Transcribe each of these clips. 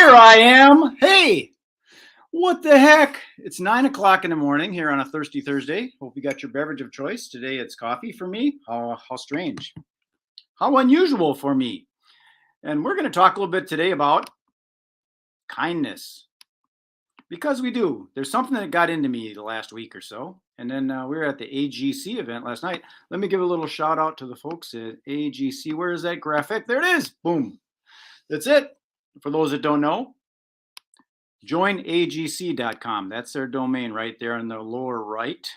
Here I am. Hey, what the heck? It's 9 o'clock in the morning here on a thirsty Thursday. Hope you got your beverage of choice. Today it's coffee for me. How strange. How unusual for me. And we're going to talk a little bit today about kindness. Because we do. There's something that got into me the last week or so. And then we were at the AGC event last night. Let me give a little shout out to the folks at AGC. Where is that graphic? There it is. Boom. That's it. For those that don't know, joinagc.com. That's their domain right there in the lower right.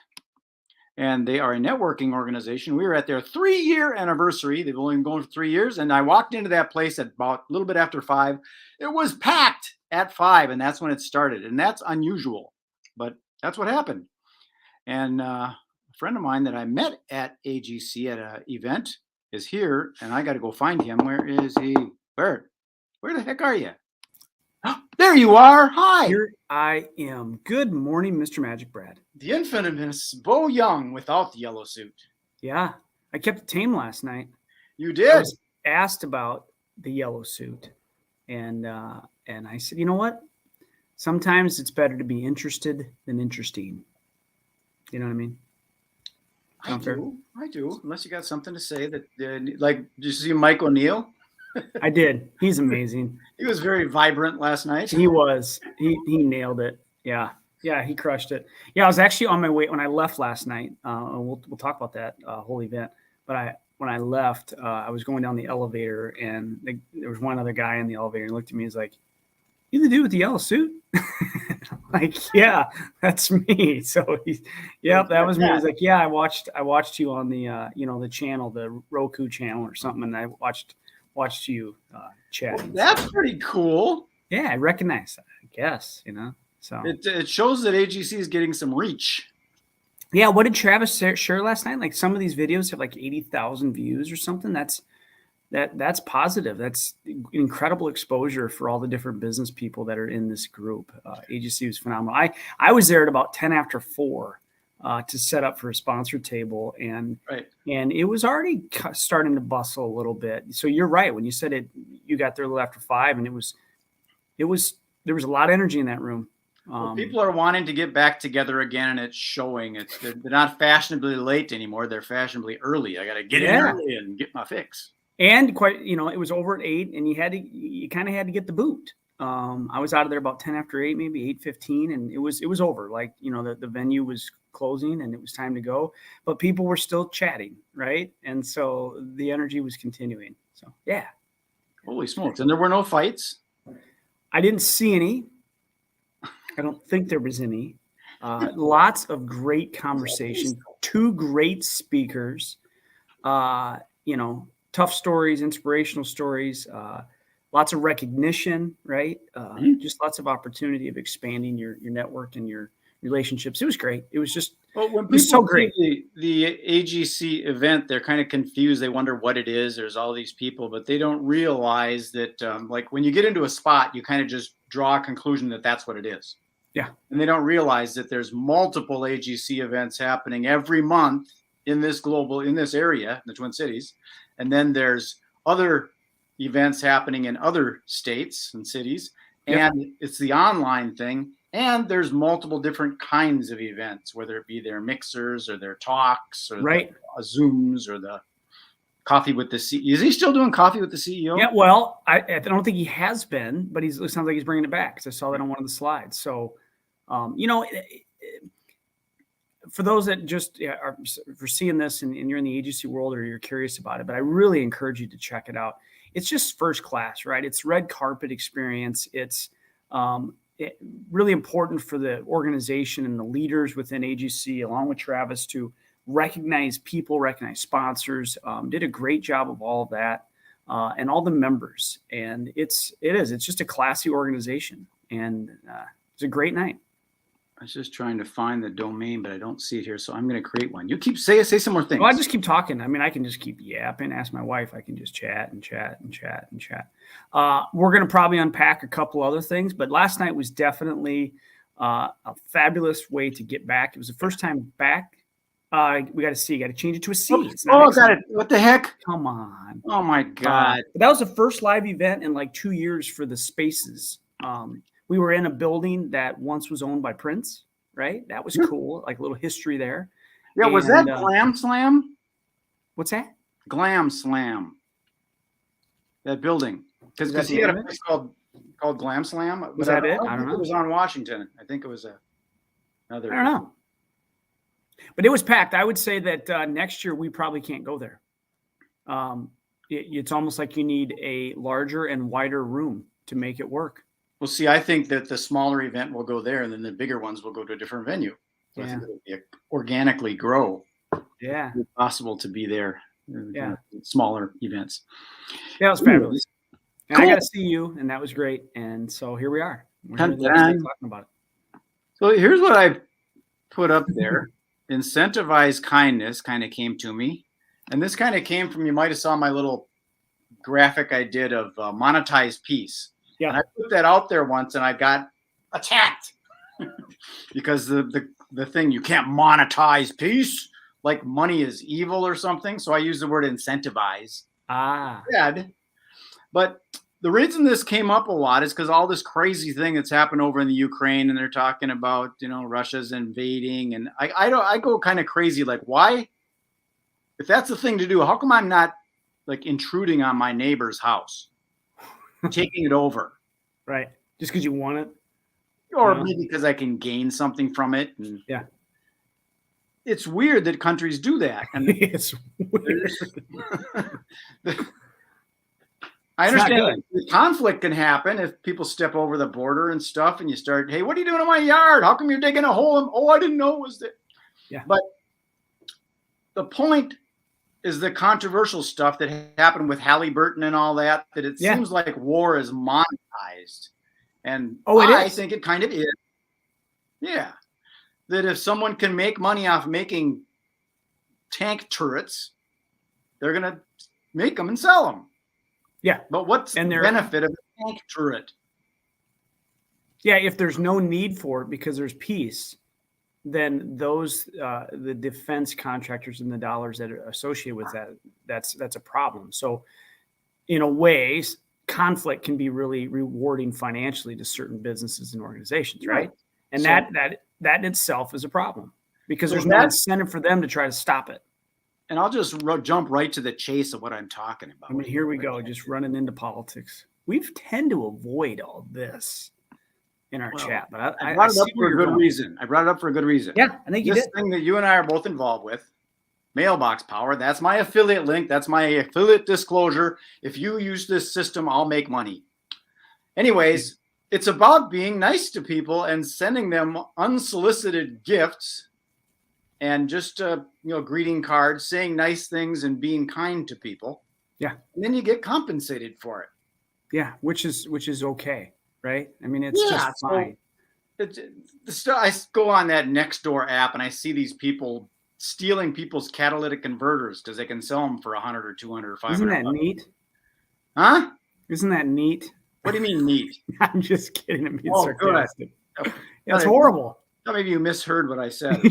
And they are a networking organization. We were at their 3-year anniversary. They've only been going for 3 years. And I walked into that place at about a little bit after 5. It was packed at 5, and that's when it started. And that's unusual, but that's what happened. And a friend of mine that I met at AGC at an event is here, and I got to go find him. Where is he? Where the heck are you? There you are. Hi. Here I am. Good morning, Mr. Magic Brad. The infamous Bo Young without the yellow suit. Yeah, I kept it tame last night. You did? I was asked about the yellow suit, and I said, you know what? Sometimes it's better to be interested than interesting. You know what I mean? I do. Unless you got something to say that, like, did you see Mike O'Neill? I did. He's amazing. He was very vibrant last night. He was. He nailed it. Yeah, he crushed it. Yeah, I was actually on my way when I left last night. We'll talk about that whole event. But when I left, I was going down the elevator, and there was one other guy in the elevator. And he looked at me. He's like, "You the dude with the yellow suit?" I'm like, yeah, that's me. So that was me. He's like, yeah, I watched you on the the channel, the Roku channel or something, and I watched you chat. Well, that's pretty cool. Yeah, I recognize that, I guess, So it shows that AGC is getting some reach. Yeah, what did Travis share last night? Like some of these videos have like 80,000 views or something. That's positive. That's incredible exposure for all the different business people that are in this group. AGC was phenomenal. I was there at about 10 after 4 to set up for a sponsor table, and it was already starting to bustle a little bit. So you're right when you said it. You got there a little after 5, and there was a lot of energy in that room. Well, people are wanting to get back together again, and it's showing. They're not fashionably late anymore. They're fashionably early. I got to get in early and get my fix. And it was over at 8, and you kind of had to get the boot. I was out of there about 10 after 8, maybe 8:15, and it was over. Like, the venue was closing and it was time to go, but people were still chatting, right? And so the energy was continuing. So yeah. Holy smokes. And there were no fights? I didn't see any. I don't think there was any. Lots of great conversation, 2 great speakers, tough stories, inspirational stories, lots of recognition, right? Just lots of opportunity of expanding your network and your relationships. It was great. It was just so great. The AGC event, they're kind of confused. They wonder what it is. There's all these people, but they don't realize that like when you get into a spot, you kind of just draw a conclusion that that's what it is. Yeah. And they don't realize that there's multiple AGC events happening every month in this area, in the Twin Cities. And then there's other events happening in other states and cities. And it's the online thing. And there's multiple different kinds of events, whether it be their mixers or their talks or the Zooms or the coffee with the CEO. Is he still doing coffee with the CEO? Yeah, well, I don't think he has been, but it sounds like he's bringing it back because I saw that on one of the slides. So, for those that just are for seeing this and you're in the agency world or you're curious about it, but I really encourage you to check it out. It's just first class, right? It's red carpet experience. It's really important for the organization and the leaders within AGC, along with Travis, to recognize people, recognize sponsors. Did a great job of all of that, and all the members. And it's just a classy organization, and it's a great night. I was just trying to find the domain, but I don't see it here, so I'm going to create one. You keep say some more things. Well, I just keep talking. I mean, I can just keep yapping. Ask my wife. I can just chat and chat and chat and chat. We're going to probably unpack a couple other things, but last night was definitely a fabulous way to get back. It was the first time back. We got to see. Got to change it to a C. Got it. What the heck? Come on. Oh my God. That was the first live event in like 2 years for the Spaces We were in a building that once was owned by Prince, right? That was cool, like a little history there. Yeah, was that Glam Slam? What's that? Glam Slam. That building. Because he had a place called Glam Slam. Was that it? I don't know. It was on Washington. I think it was another. I don't know. But it was packed. I would say that next year we probably can't go there. It's almost like you need a larger and wider room to make it work. Well, see, I think that the smaller event will go there, and then the bigger ones will go to a different venue. So I think it'll organically grow. Yeah. It's possible to be there. Yeah. Smaller events. Yeah, it was fabulous. And I got to see you, and that was great. And so here we are. We're talking about it. So here's what I put up there. Incentivized Kindness kind of came to me. And this kind of came from, you might have saw my little graphic I did of Monetized Peace. Yeah. And I put that out there once and I got attacked because the thing, you can't monetize peace, like money is evil or something. So I use the word incentivize. But the reason this came up a lot is because all this crazy thing that's happened over in the Ukraine, and they're talking about, Russia's invading, and I go kind of crazy, like, why? If that's the thing to do, how come I'm not like intruding on my neighbor's house, taking it over? Right. Just because you want it? Or maybe because I can gain something from it. And it's weird that countries do that. And it's weird. I understand conflict can happen if people step over the border and stuff, and you start, hey, what are you doing in my yard? How come you're digging a hole? Oh, I didn't know it was there. Yeah. But the point is the controversial stuff that happened with Halliburton and all that it seems like war is monetized. And I think it kind of is. Yeah. That if someone can make money off making tank turrets, they're going to make them and sell them. Yeah. But what's the benefit of a tank turret? Yeah, if there's no need for it because there's peace, then those the defense contractors and the dollars that are associated with that's a problem. So in a way, conflict can be really rewarding financially to certain businesses and organizations, right? And that in itself is a problem because there's no incentive for them to try to stop it. And I'll just jump right to the chase of what I'm talking about. I mean, here we go, just running into politics. We tend to avoid all this in our chat, but I brought it up for a good reason. Yeah, I think you did. This thing that you and I are both involved with, MailBoxPower, that's my affiliate link. That's my affiliate disclosure. If you use this system, I'll make money. Anyways, it's about being nice to people and sending them unsolicited gifts and just greeting cards, saying nice things and being kind to people. Yeah. And then you get compensated for it. Yeah, which is okay, right? I mean, it's just fine. I go on that Nextdoor app and I see these people stealing people's catalytic converters because they can sell them for $100 or $200 or $500. Isn't that neat? Huh? Isn't that neat? What do you mean neat? I'm just kidding. I'm being sarcastic. Good. It's horrible. Maybe you misheard what I said.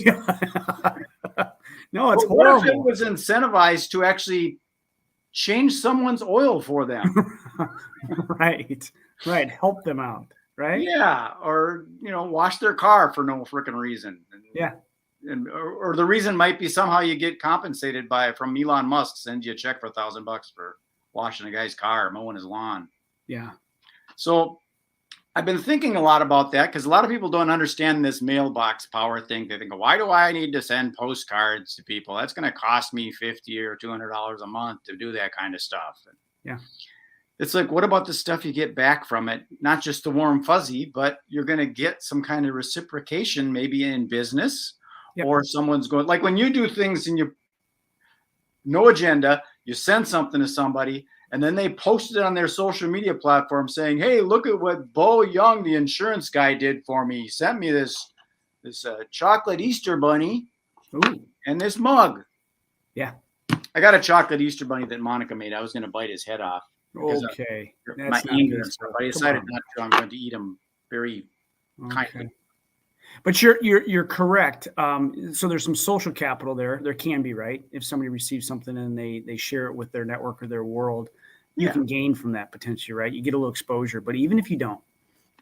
No, it's horrible. What if it was incentivized to actually change someone's oil for them? Right. Help them out. Right. Yeah. Or, wash their car for no freaking reason. Or the reason might be somehow you get compensated from Elon Musk sends you a check for $1,000 for washing a guy's car, mowing his lawn. Yeah. So I've been thinking a lot about that because a lot of people don't understand this MailBoxPower thing. They think, why do I need to send postcards to people? That's going to cost me $50 or $200 a month to do that kind of stuff. Yeah. It's like, what about the stuff you get back from it? Not just the warm fuzzy, but you're going to get some kind of reciprocation, maybe in business. Yep. Or someone's going, like when you do things and no agenda, you send something to somebody and then they posted it on their social media platform saying, hey, look at what Bo Young, the insurance guy, did for me. He sent me this chocolate Easter bunny. Ooh. And this mug. Yeah. I got a chocolate Easter bunny that Monica made. I was going to bite his head off. Okay. My anger and stuff. I decided not to. I'm going to eat him very kindly. But you're correct. So there's some social capital there. There can be, right? If somebody receives something and they share it with their network or their world, you can gain from that potentially, right? You get a little exposure. But even if you don't,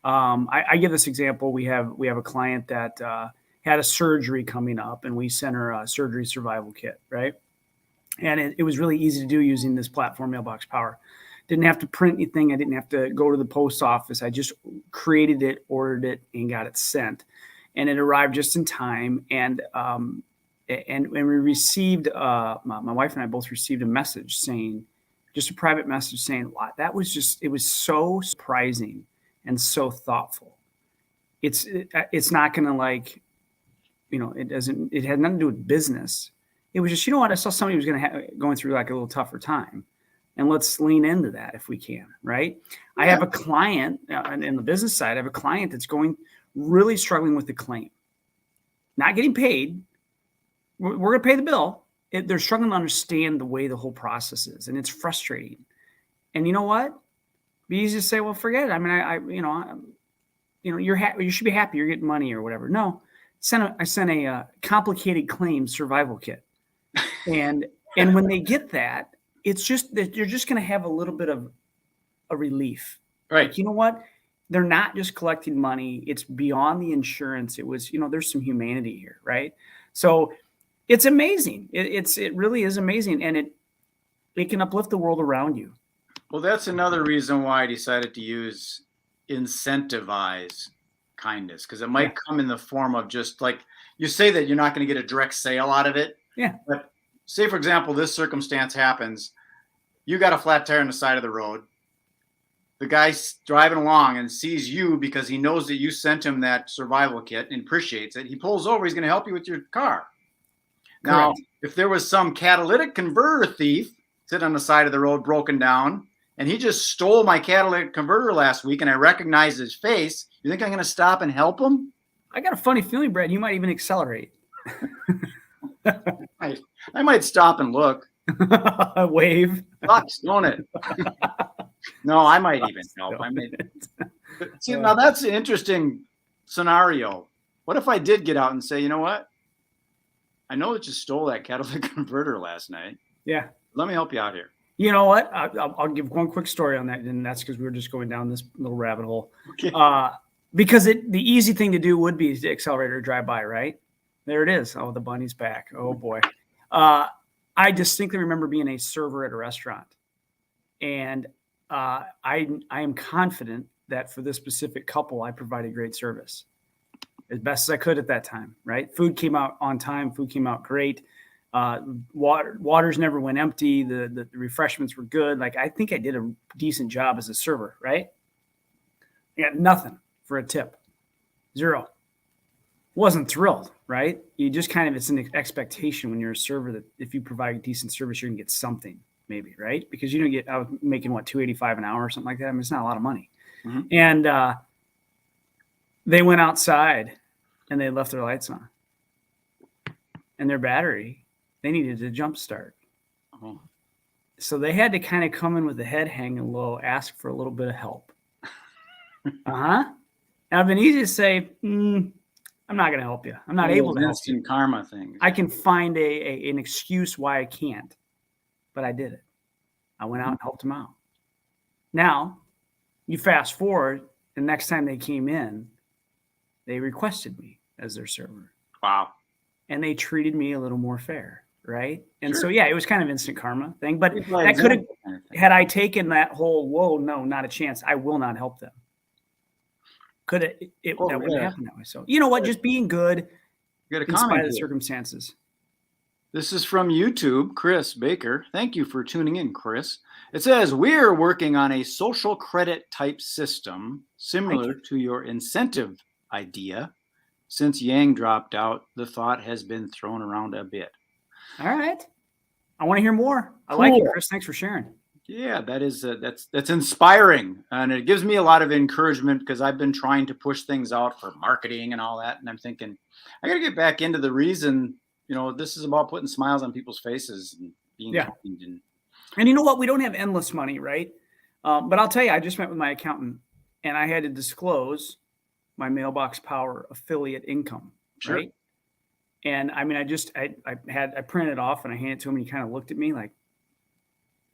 I give this example. We have a client that had a surgery coming up, and we sent her a surgery survival kit, right? And it was really easy to do using this platform, MailBoxPower. Didn't have to print anything. I didn't have to go to the post office. I just created it, ordered it, and got it sent. And it arrived just in time. And we received, my wife and I both received a message saying, just a private message saying, that was just, it was so surprising and so thoughtful. It's not going to like, it had nothing to do with business. It was just, I saw somebody who was going through like a little tougher time, and let's lean into that if we can, right? Yeah. I have a client in the business side. I have a client that's really struggling with the claim, not getting paid. We're going to pay the bill. They're struggling to understand the way the whole process is, and it's frustrating. And you know what? It'd be easy to say, well, forget it. I mean, you should be happy you're getting money or whatever. No, I sent a complicated claim survival kit. And when they get that, it's just that you're just going to have a little bit of a relief. Right. Like, you know what? They're not just collecting money. It's beyond the insurance. It was, there's some humanity here, right? So it's amazing. It really is amazing. And it can uplift the world around you. Well, that's another reason why I decided to use Incentivized Kindness, because it might come in the form of just like you say that you're not going to get a direct sale out of it. Yeah. But say, for example, this circumstance happens. You got a flat tire on the side of the road. The guy's driving along and sees you because he knows that you sent him that survival kit and appreciates it. He pulls over. He's going to help you with your car. Now, Correct. If there was some catalytic converter thief sitting on the side of the road, broken down, and he just stole my catalytic converter last week, and I recognize his face, you think I'm going to stop and help him? I got a funny feeling, Brad, you might even accelerate. I might stop and look. Wave. Sucks, don't it? No, I might even help. See, now that's an interesting scenario. What if I did get out and say, you know what? I know that you stole that catalytic converter last night. Yeah. Let me help you out here. You know what? I'll give one quick story on that, and that's because we were just going down this little rabbit hole. Okay. Because the easy thing to do would be to accelerate or drive by, right? There it is. Oh, the bunny's back. Oh, boy. I distinctly remember being a server at a restaurant, and I am confident that for this specific couple, I provided great service as best as I could at that time, right? Food came out on time. Food came out great. Waters never went empty. The refreshments were good. Like, I think I did a decent job as a server, right? I got nothing for a tip. Zero. Wasn't thrilled, right? You just it's an expectation when you're a server that if you provide decent service, you're gonna get something, maybe, right? Because I was making $285 an hour or something like that. I mean, it's not a lot of money. Mm-hmm. And they went outside and they left their lights on, and their battery, they needed to jump start. Uh-huh. So they had to kind of come in with the head hanging low, ask for a little bit of help. Now, it's been easy to say, I'm not going to help you. I'm not able to help you. Instant karma thing. I can find an excuse why I can't, but I did it. I went out and helped them out. Now, you fast forward, the next time they came in, they requested me as their server. Wow. And they treated me a little more fair, right? And sure. So, yeah, it was kind of instant karma thing. But that could have, had I taken that whole, whoa, no, not a chance, I will not help them. That wouldn't happen that way. So, you know what? Just being good in spite of the circumstances. This is from YouTube, Chris Baker. Thank you for tuning in, Chris. It says, we're working on a social credit type system similar to your incentive idea. Since Yang dropped out, the thought has been thrown around a bit. All right. I want to hear more. I like it, Chris. Thanks for sharing. Yeah, that's inspiring, and it gives me a lot of encouragement because I've been trying to push things out for marketing and all that, and I'm thinking I got to get back into the reason. This is about putting smiles on people's faces and being kind. And you know what? We don't have endless money, right? But I'll tell you, I just met with my accountant, and I had to disclose my MailBoxPower affiliate income, sure. Right? And I mean, I printed it off and I handed it to him, and he kind of looked at me like,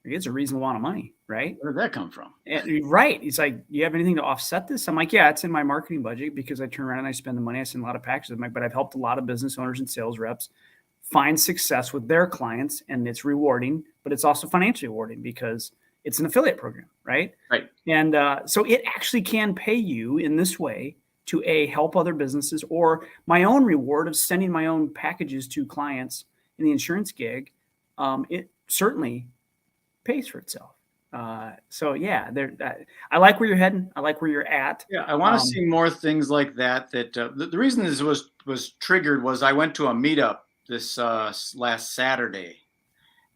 It's a reasonable amount of money, right? Where did that come from? Right. He's like, you have anything to offset this? I'm like, yeah, it's in my marketing budget because I turn around and I spend the money. I send a lot of packages. I'm like, but I've helped a lot of business owners and sales reps find success with their clients, and it's rewarding, but it's also financially rewarding because it's an affiliate program, right? Right. And so it actually can pay you in this way to help other businesses, or my own reward of sending my own packages to clients in the insurance gig. It certainly pays for itself. So yeah, I like where you're heading. I like where you're at. Yeah, I want to see more things like that. The reason this was triggered was I went to a meetup this last Saturday,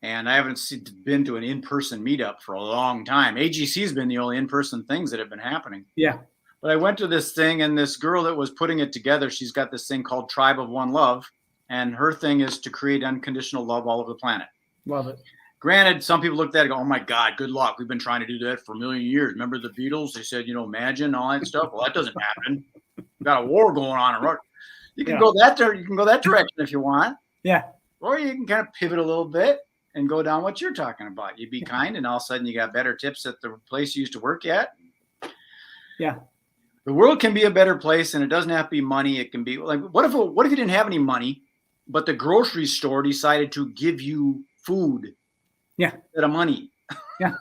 and I haven't been to an in-person meetup for a long time. AGC's been the only in-person things that have been happening. Yeah. But I went to this thing, and this girl that was putting it together, she's got this thing called Tribe of One Love, and her thing is to create unconditional love all over the planet. Love it. Granted, some people looked at it and go, oh my God, good luck. We've been trying to do that for a million years. Remember the Beatles? They said, imagine all that stuff. Well, that doesn't happen. We've got a war going on. You can go that you can go that direction if you want. Yeah. Or you can kind of pivot a little bit and go down what you're talking about. You be kind, and all of a sudden you got better tips at the place you used to work at. Yeah. The world can be a better place, and it doesn't have to be money. It can be like, what if you didn't have any money, but the grocery store decided to give you food? Yeah. Instead of money. Yeah.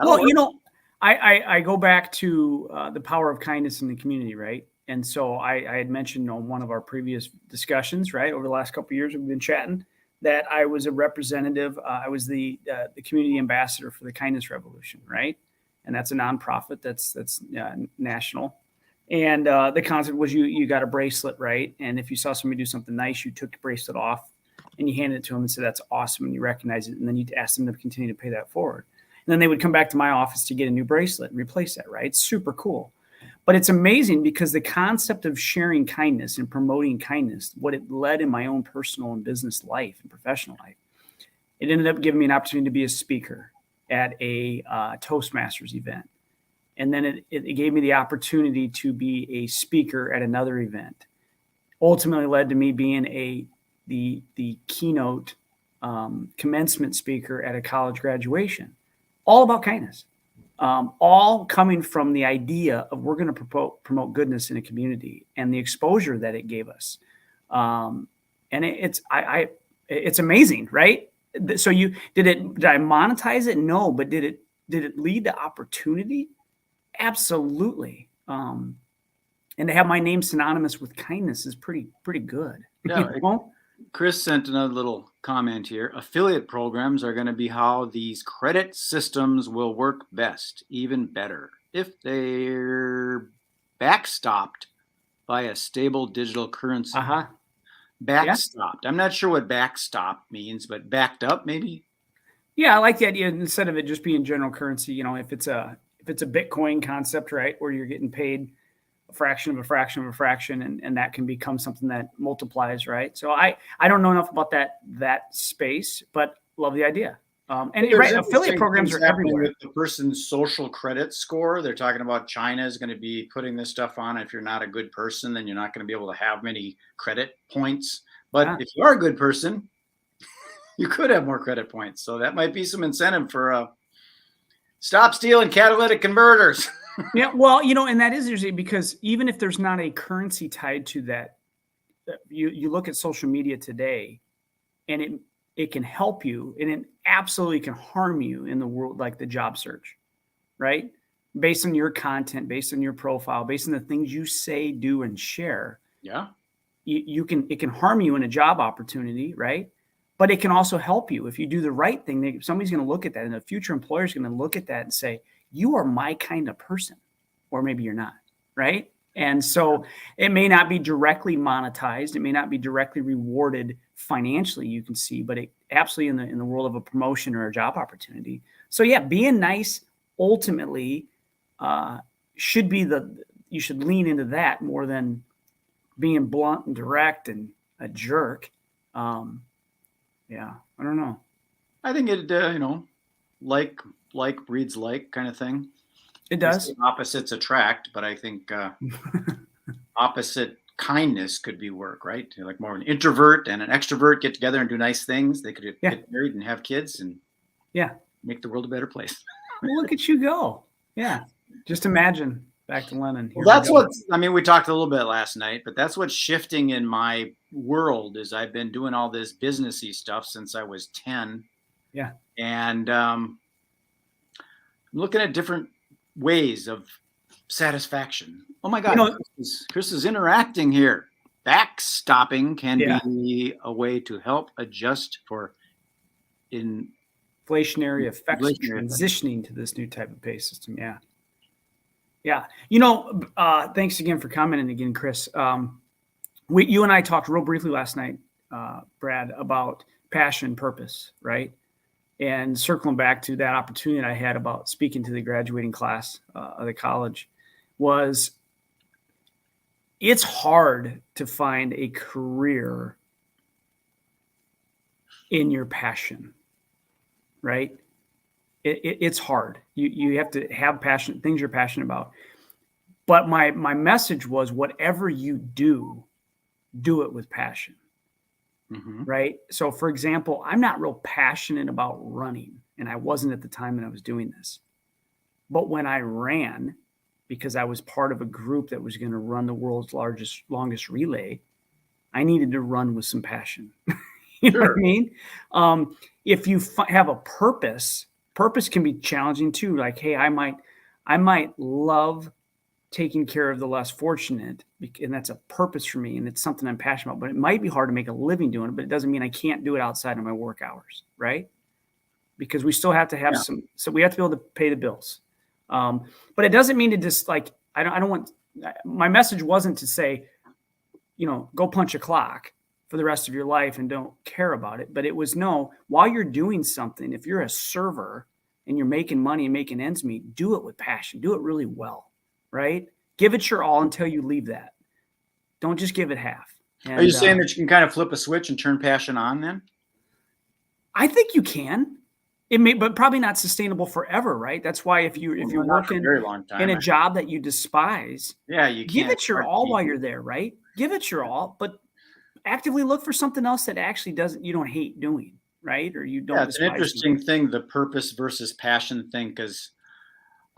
Well, I go back to the power of kindness in the community, right? And so I had mentioned on one of our previous discussions, right, over the last couple of years we've been chatting, that I was a representative. I was the community ambassador for the Kindness Revolution, right? And that's a nonprofit that's national. And the concept was you got a bracelet, right? And if you saw somebody do something nice, you took the bracelet off and you handed it to them and said, that's awesome. And you recognize it. And then you ask them to continue to pay that forward. And then they would come back to my office to get a new bracelet and replace that, right? It's super cool. But it's amazing because the concept of sharing kindness and promoting kindness, what it led in my own personal and business life and professional life, it ended up giving me an opportunity to be a speaker at a Toastmasters event. And then it gave me the opportunity to be a speaker at another event. Ultimately led to me being the keynote commencement speaker at a college graduation, all about kindness, all coming from the idea of we're going to promote goodness in a community and the exposure that it gave us. And it's amazing, right? So did I monetize it? No, but did it lead to opportunity? Absolutely. And to have my name synonymous with kindness is pretty good. Yeah. Chris sent another little comment here. Affiliate programs are going to be how these credit systems will work best, even better, if they're backstopped by a stable digital currency. Backstopped. Yeah. I'm not sure what backstop means, but backed up maybe. Yeah, I like the idea instead of it just being general currency. If it's a Bitcoin concept, right, where you're getting paid a fraction of a fraction of a fraction, and that can become something that multiplies, right? So I don't know enough about that space, but love the idea. And right, affiliate programs are everywhere. With the person's social credit score, they're talking about China is going to be putting this stuff on. If you're not a good person, then you're not going to be able to have many credit points. But if you are a good person, you could have more credit points. So that might be some incentive for stop stealing catalytic converters. Yeah, well, and that is usually because even if there's not a currency tied to that, you look at social media today, and it can help you, and it absolutely can harm you in the world, like the job search, right? Based on your content, based on your profile, based on the things you say, do, and share. Yeah, it can harm you in a job opportunity, right? But it can also help you if you do the right thing. Somebody's going to look at that, and a future employer is going to look at that and say, you are my kind of person, or maybe you're not, right? And so it may not be directly monetized. It may not be directly rewarded financially, you can see, but it absolutely in the world of a promotion or a job opportunity. So yeah, being nice ultimately should be you should lean into that more than being blunt and direct and a jerk. Yeah, I don't know. I think it, like breeds like kind of thing. It does. Opposites attract, but I think opposite kindness could be work, right? Like more of an introvert and an extrovert get together and do nice things. They could get married and have kids, and yeah, make the world a better place. Well, look at you go. Yeah. Just imagine back to Lenin. Well, that's what, I mean, we talked a little bit last night, but that's what's shifting in my world is I've been doing all this businessy stuff since I was 10. Yeah. And I'm looking at different ways of satisfaction. Oh my God, Chris is interacting here. Backstopping can be a way to help adjust for inflationary effects transitioning to this new type of pay system. Yeah. Yeah. Thanks again for commenting again, Chris. You and I talked real briefly last night, Brad, about passion and purpose, right? And circling back to that opportunity I had about speaking to the graduating class of the college was it's hard to find a career in your passion, right? It's hard. You have to have passion, things you're passionate about. But my message was whatever you do it with passion, right? So for example, I'm not real passionate about running, and I wasn't at the time that I was doing this. But when I ran, because I was part of a group that was going to run the world's longest relay, I needed to run with some passion. You know what I mean? If you have a purpose can be challenging too. Like, hey, I might love taking care of the less fortunate, and that's a purpose for me, and it's something I'm passionate about. But it might be hard to make a living doing it, but it doesn't mean I can't do it outside of my work hours, right? Because we still have to have so we have to be able to pay the bills. But it doesn't mean to just like, I don't want, my message wasn't to say, go punch a clock for the rest of your life and don't care about it. But it was, no, while you're doing something, if you're a server and you're making money and making ends meet, do it with passion, do it really well, right? Give it your all until you leave that. Don't just give it half. And, are you saying that you can kind of flip a switch and turn passion on then? I think you can. It may, but probably not sustainable forever, right? That's why if you're working a very long time, in a job that you despise, you give it your all while you're there, right? Give it your all, but actively look for something else that actually you don't hate doing, right? Or you don't. Yeah, it's an interesting thing, the purpose versus passion thing, because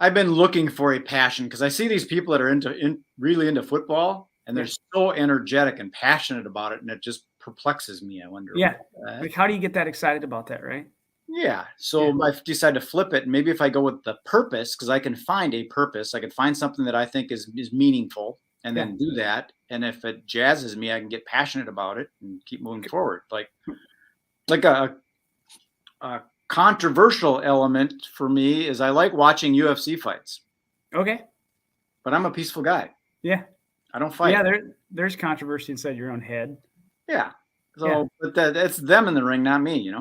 I've been looking for a passion because I see these people that are really into football and they're so energetic and passionate about it, and it just perplexes me. I wonder. Yeah, like how do you get that excited about that, right? Yeah. So I've decided to flip it. And maybe if I go with the purpose, because I can find a purpose, I can find something that I think is meaningful and then do that. And if it jazzes me, I can get passionate about it and keep moving forward. Like a controversial element for me is I like watching UFC fights. Okay. But I'm a peaceful guy. Yeah. I don't fight. Yeah, there's controversy inside your own head. Yeah. So but that's them in the ring, not me,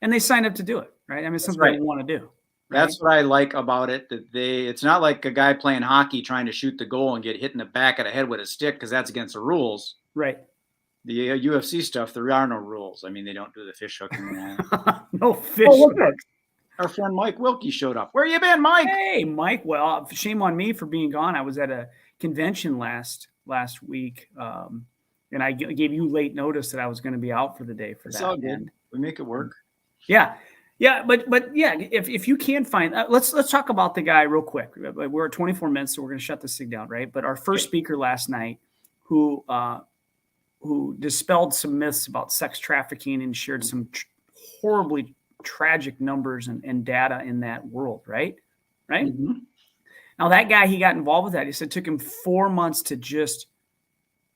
And they signed up to do it, right? I mean, it's something they want to do. Right? That's what I like about it. That it's not like a guy playing hockey trying to shoot the goal and get hit in the back of the head with a stick because that's against the rules. Right. The UFC stuff, there are no rules. I mean, they don't do the fish hooking. No fish hooks. Our friend Mike Wilkie showed up. Where you been, Mike? Hey, Mike. Well, shame on me for being gone. I was at a convention last week, and I gave you late notice that I was going to be out for the day for that. It's all good. We make it work. Yeah. Yeah. But yeah, if you can find, let's talk about the guy real quick. We're at 24 minutes, so we're going to shut this thing down. Right. But our first speaker last night who dispelled some myths about sex trafficking and shared some horribly tragic numbers and data in that world. Right. Mm-hmm. Now that guy, he got involved with that. He said it took him 4 months to just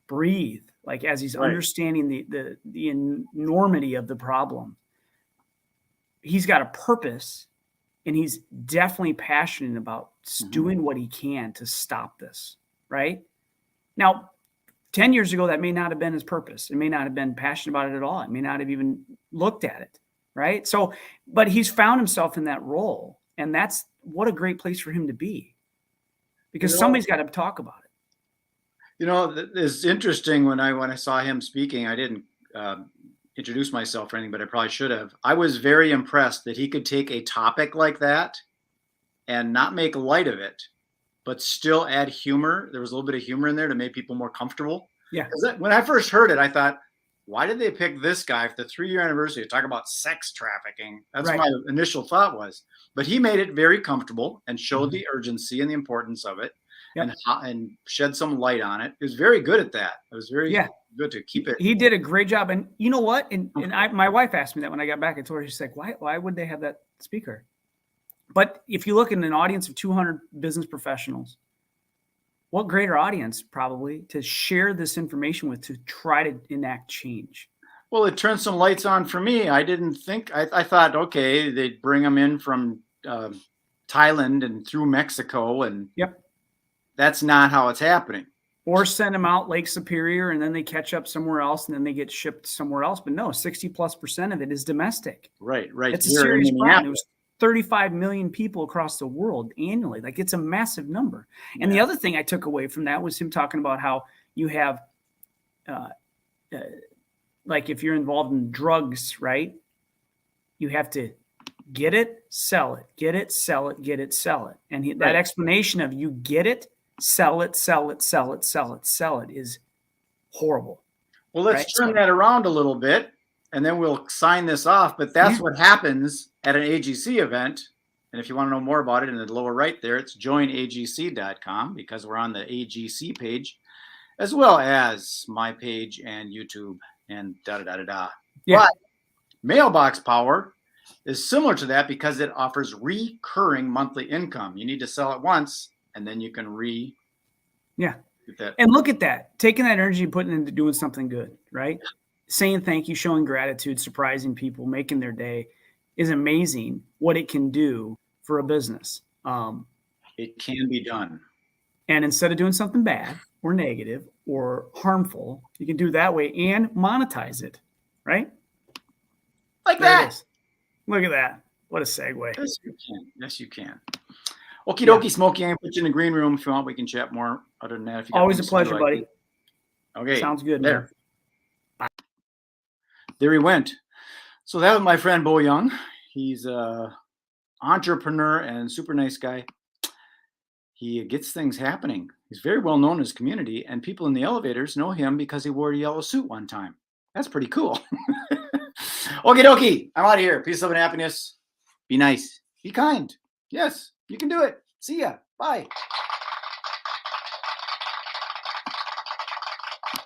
breathe. Like as he's understanding the enormity of the problem. He's got a purpose, and he's definitely passionate about doing what he can to stop this, right? Now, 10 years ago, that may not have been his purpose. It may not have been passionate about it at all. It may not have even looked at it, right? So, but he's found himself in that role, and that's what a great place for him to be, because somebody's got to talk about it. It's interesting when I saw him speaking, I didn't introduce myself or anything, but I probably should have. I was very impressed that he could take a topic like that and not make light of it, but still add humor. There was a little bit of humor in there to make people more comfortable. Yeah. When I first heard it, I thought, why did they pick this guy for the 3-year anniversary to talk about sex trafficking? That's Right. what my initial thought was. But he made it very comfortable and showed Mhm. the urgency and the importance of it, Yep. and shed some light on it. He was very good at that. It was very Yeah. good to keep it. He did a great job. And you know what? And comfortable. my wife asked me that when I got back. I told her, she's like, why would they have that speaker? But if you look in an audience of 200 business professionals, what greater audience probably to share this information with, to try to enact change. Well, it turned some lights on for me. I didn't think, I thought, okay, they'd bring them in from Thailand and through Mexico, and Yep. that's not how it's happening. Or send them out Lake Superior and then they catch up somewhere else and then they get shipped somewhere else. But no, 60+% of it is domestic. Right. It's a Here in serious problem. Minneapolis. There's 35 million people across the world annually. Like, it's a massive number. And the other thing I took away from that was him talking about how you have, like, if you're involved in drugs, right? You have to get it, sell it, get it, sell it, get it, sell it. And that explanation of you get it, sell it, sell it, sell it, sell it, sell it is horrible. Well, let's turn that around a little bit, and then we'll sign this off. But that's what happens at an AGC event. And if you want to know more about it, in the lower right there, it's joinagc.com, because we're on the AGC page, as well as my page and YouTube and da-da-da-da-da. Yeah. But MailBoxPower is similar to that because it offers recurring monthly income. You need to sell it once, and then you can get that. And look at that, taking that energy and putting it into doing something good, right? Saying thank you, showing gratitude, surprising people, making their day is amazing what it can do for a business. It can be done. And instead of doing something bad or negative or harmful, you can do it that way and monetize it, right? Like There that. it is. Look at that. What a segue. Yes, you can. Yes, you can. Okie dokie, Smokey. I can put you in the green room if you want. We can chat more. Other than that, if you got Always a things to do, pleasure, buddy. Okay. Sounds good, man. There he went. So that was my friend Bo Young. He's a entrepreneur and super nice guy. He gets things happening. He's very well known in his community, and people in the elevators know him because he wore a yellow suit one time. That's pretty cool. Okie dokie. I'm out of here. Peace, love, and happiness. Be nice. Be kind. Yes, you can do it. See ya. Bye.